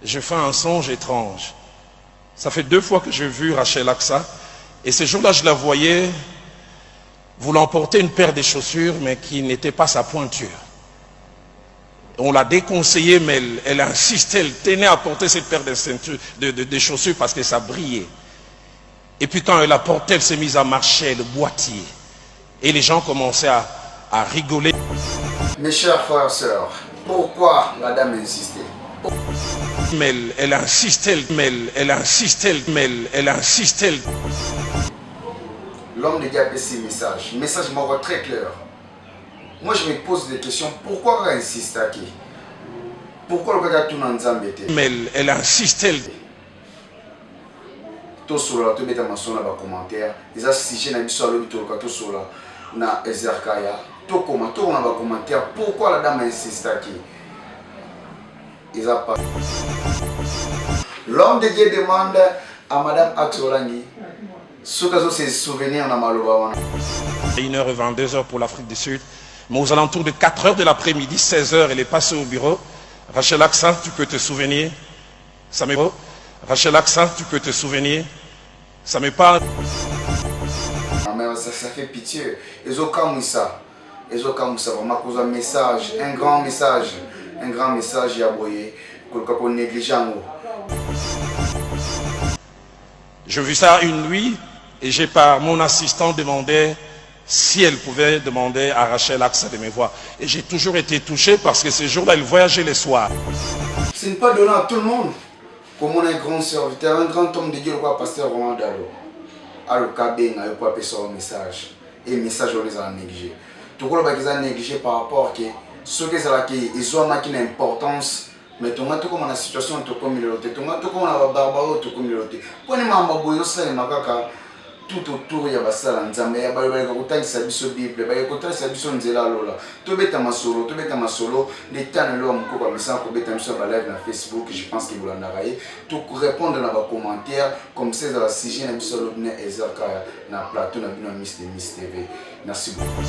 je fais un songe étrange. Ça fait 2 fois que j'ai vu Rachel Aksa. Et ce jour-là, je la voyais voulant porter une paire de chaussures, mais qui n'était pas sa pointure. On l'a déconseillé, mais elle insistait, elle tenait à porter cette paire de chaussures parce que ça brillait. Et puis quand elle a porté, elle s'est mise à marcher, le boîtier. Et les gens commençaient à rigoler. Mes chers frères et sœurs, pourquoi la dame insistait? Mais elle insistait, elle insistait. L'homme de Dieu a fait ses messages. Le message m'a très clair. Moi je me pose des questions. Pourquoi elle insiste à qui? Pourquoi le gars tout dans Nzambete? Mais elle insistait. Tout sur la, tout mettre ma son dans les commentaires. Les sujet n'a pas le tout sur la na Ezerkaya. Tout comment, tout dans les commentaires. Pourquoi la dame insiste à qui? Ils ont pas. L'homme de Dieu demande à Madame Aksolani ce que ses souvenirs dans Maloba. 1h et 22h pour l'Afrique du Sud. Mais aux alentours de 4h de l'après-midi, 16h, elle est passée au bureau. Rachel Aksa, tu peux te souvenir? Ça me... Rachel Aksa, tu peux te souvenir? Ça me parle. Ah, mais ça fait pitié. Ils ont comme ça. Ils ont comme ça. Vraiment, cause un message, un grand message. Un grand message, Yaboye, qu'on négligeant. Je vis ça une nuit et j'ai par mon assistant demandé si elle pouvait demander à Rachel Aksa de me voir. Et j'ai toujours été touché parce que ce jour-là, elle voyageait le soir. Ce n'est pas donné à tout le monde. Comme on est un grand serviteur, un grand homme de Dieu, le pasteur Roland Dalo. Alors, Kabeng a eu pas un message. Et le message, on les a négligés. Tout le monde a négligé par rapport à ceux qui ont une importance. Mais tout le monde a une situation de communauté. Tout le monde a une barbarie de communauté. Pour les membres tout autour, il y a des gens qui ont des Bible, les temps de l'homme qui Facebook, je pense que vous l'en avez. Tout répondre dans les commentaires, comme c'est dans la sujet de Ezerkaya, dans le plateau de Miss TV. Merci beaucoup.